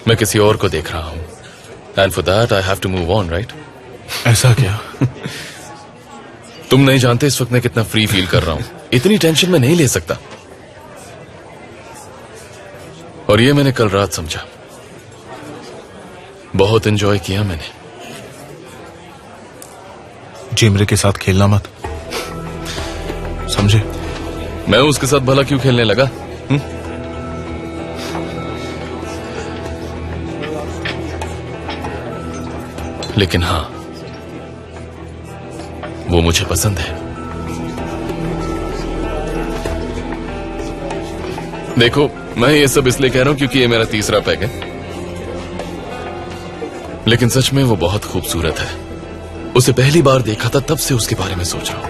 मैं किसी और को देख रहा हूं, and for that I have to move on, right? ऐसा क्या? तुम नहीं जानते इस वक्त मैं कितना फ्री फील कर रहा हूं। इतनी टेंशन मैं नहीं ले सकता। और ये मैंने कल रात समझा। बहुत एंजॉय किया मैंने। जेमरे के साथ खेलना मत, समझे? मैं उसके साथ भला क्यों खेलने लगा? लेकिन हां, वो मुझे पसंद है। देखो, मैं ये सब इसलिए कह रहा हूं क्योंकि ये मेरा तीसरा पैग है, लेकिन सच में वो बहुत खूबसूरत है। उसे पहली बार देखा था, तब से उसके बारे में सोच रहा हूं।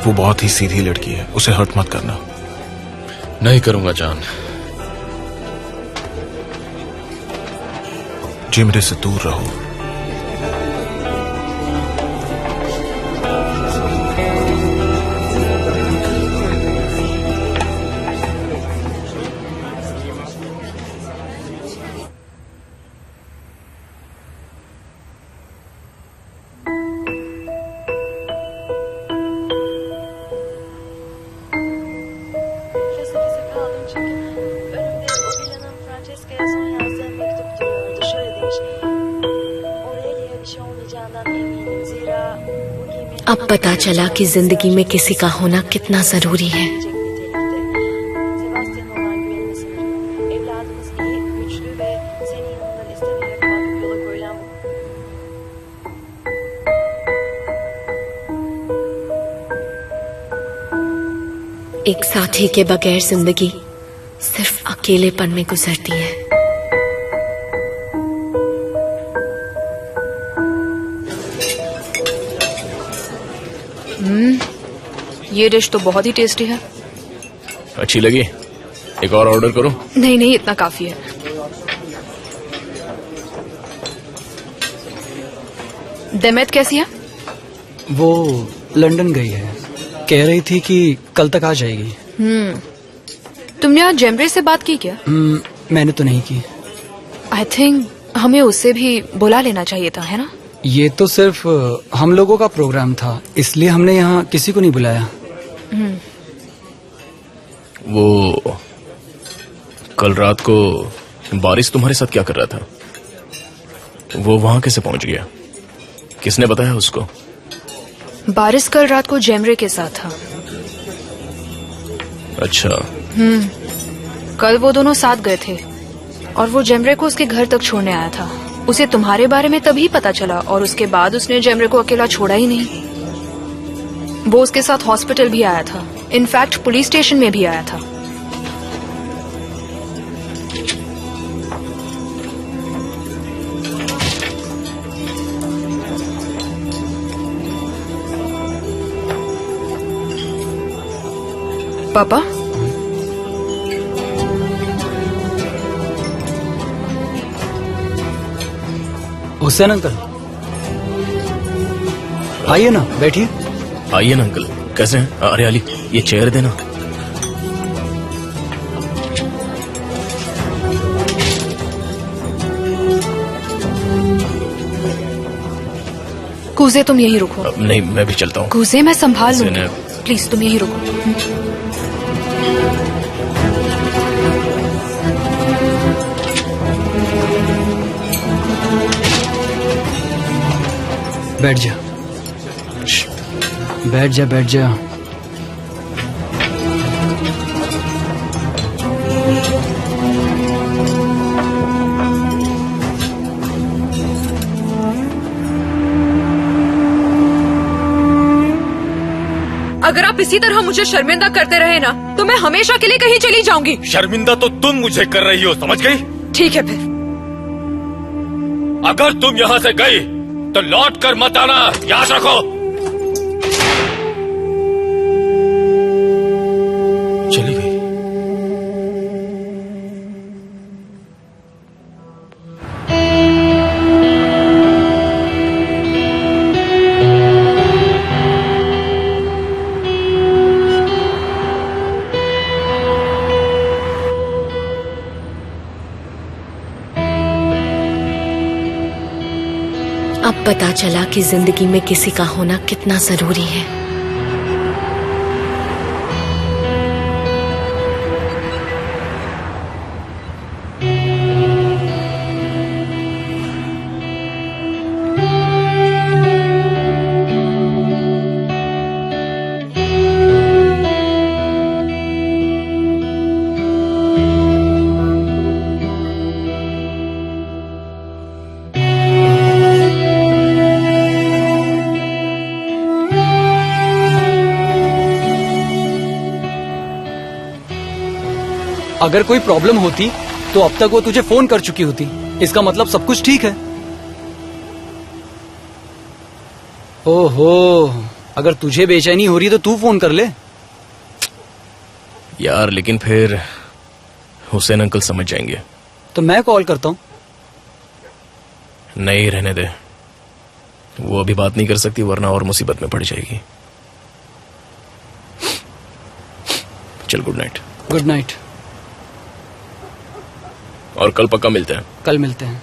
वो बहुत ही सीधी लड़की है, उसे हर्ट मत करना। नहीं करूंगा जान। जेमरे से दूर रहो। अब पता चला कि जिंदगी में किसी का होना कितना जरूरी है। एक साथी के बगैर जिंदगी सिर्फ अकेलेपन में गुजरती है। ये डिश तो बहुत ही टेस्टी है। अच्छी लगी? एक और ऑर्डर करो? नहीं नहीं, इतना काफी है। देमेत कैसी है? वो लंदन गई है, कह रही थी कि कल तक आ जाएगी। तुमने आज जेमरे से बात की क्या? मैंने तो नहीं की। आई थिंक हमें उससे भी बुला लेना चाहिए था, है ना? ये तो सिर्फ हम लोगों का प्रोग्राम था, इसलिए हमने यहाँ किसी को नहीं बुलाया। वो कल रात को बारिश तुम्हारे साथ क्या कर रहा था? वो वहां कैसे पहुंच गया? किसने बताया उसको? बारिश कल रात को जेमरे के साथ था। अच्छा। कल वो दोनों साथ गए थे और वो जेमरे को उसके घर तक छोड़ने आया था। उसे तुम्हारे बारे में तभी पता चला और उसके बाद उसने जेमरे को अकेला छोड़ा ही नहीं। वो उसके साथ हॉस्पिटल भी आया था, इनफैक्ट पुलिस स्टेशन में भी आया था। पापा, हुसैन अंकल, आइए ना, बैठिए। आइए ना अंकल, कैसे हैं? अरे अली, ये चेयर देना। कूजे तुम यही रुको। नहीं, मैं भी चलता हूँ। कूजे मैं संभाल लूंगी, प्लीज तुम यही रुको। बैठ जा, बैठ जा, बैठ जा। अगर आप इसी तरह मुझे शर्मिंदा करते रहे ना, तो मैं हमेशा के लिए कहीं चली जाऊंगी। शर्मिंदा तो तुम मुझे कर रही हो, समझ गई? ठीक है फिर। अगर तुम यहाँ से गई तो लौट कर मत आना, याद रखो। चली गई। अब पता चला कि जिंदगी में किसी का होना कितना जरूरी है। अगर कोई प्रॉब्लम होती तो अब तक वो तुझे फोन कर चुकी होती। इसका मतलब सब कुछ ठीक है। ओहो, अगर तुझे बेचैनी हो रही है तो तू फोन कर ले। यार लेकिन फिर हुसैन अंकल समझ जाएंगे। तो मैं कॉल करता हूँ। नहीं, रहने दे। वो अभी बात नहीं कर सकती वरना और मुसीबत में पड़ जाएगी। चल, गुड नाइट। Good night. और कल पक्का मिलते हैं। कल मिलते हैं।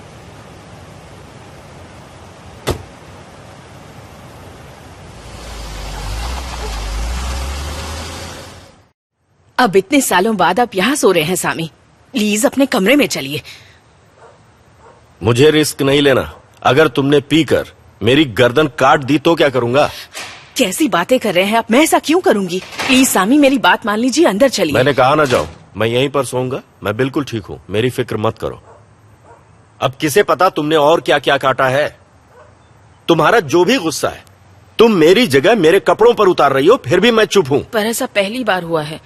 अब इतने सालों बाद आप यहाँ सो रहे हैं सामी, प्लीज अपने कमरे में चलिए। मुझे रिस्क नहीं लेना। अगर तुमने पीकर मेरी गर्दन काट दी तो क्या करूंगा? कैसी बातें कर रहे हैं आप? मैं ऐसा क्यों करूंगी? प्लीज सामी मेरी बात मान लीजिए, अंदर चलिए। मैंने कहा ना जाओ, मैं यहीं पर सोऊंगा। मैं बिल्कुल ठीक हूँ, मेरी फिक्र मत करो। अब किसे पता तुमने और क्या क्या काटा है। तुम्हारा जो भी गुस्सा है तुम मेरी जगह मेरे कपड़ों पर उतार रही हो, फिर भी मैं चुप हूँ। पर ऐसा पहली बार हुआ है।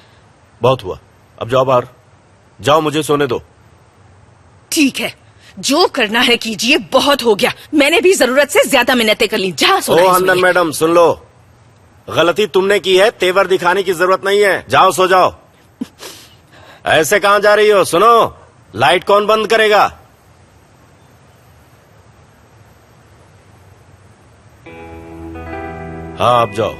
बहुत हुआ, अब जाओ बाहर। जाओ, मुझे सोने दो। ठीक है, जो करना है कीजिए, बहुत हो गया। मैंने भी जरूरत से ज्यादा मिन्नतें कर ली। जहाँ सोना ओ है हंदन सोइए। मैडम, सुन लो, गलती तुमने की है, तेवर दिखाने की जरूरत नहीं है। जाओ, सो जाओ। ऐसे कहां जा रही हो? सुनो, लाइट कौन बंद करेगा? हाँ, आप जाओ।